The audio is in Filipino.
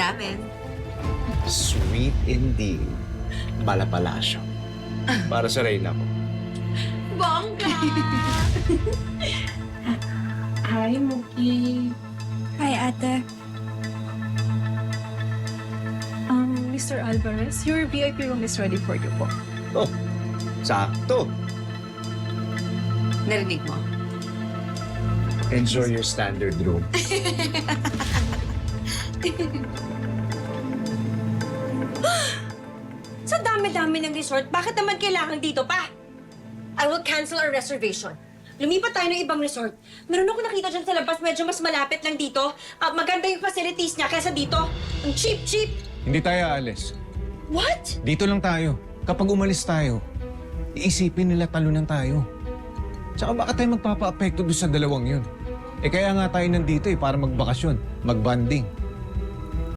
namin. Sweet indeed. Malapalasyo. Para sa Reyna ko. Bongga! Hi, Muki. Hi, ate. Mr. Alvarez, your VIP room is ready for you po. Oh, sakto. Narinig mo? Enjoy your standard room. Sa dami-dami ng resort, bakit naman kailangan dito pa? I will cancel our reservation. Lumipat tayo ng ibang resort. Meron ako nakita dyan sa labas, medyo mas malapit lang dito. Maganda yung facilities niya kaysa dito. Ang cheap-cheap. Hindi tayo aalis. What? Dito lang tayo. Kapag umalis tayo, iisipin nila talunan tayo. Tsaka baka tayo magpapa-apekto doon sa dalawang yun. Eh kaya nga tayo nandito para magbakasyon, magbanding.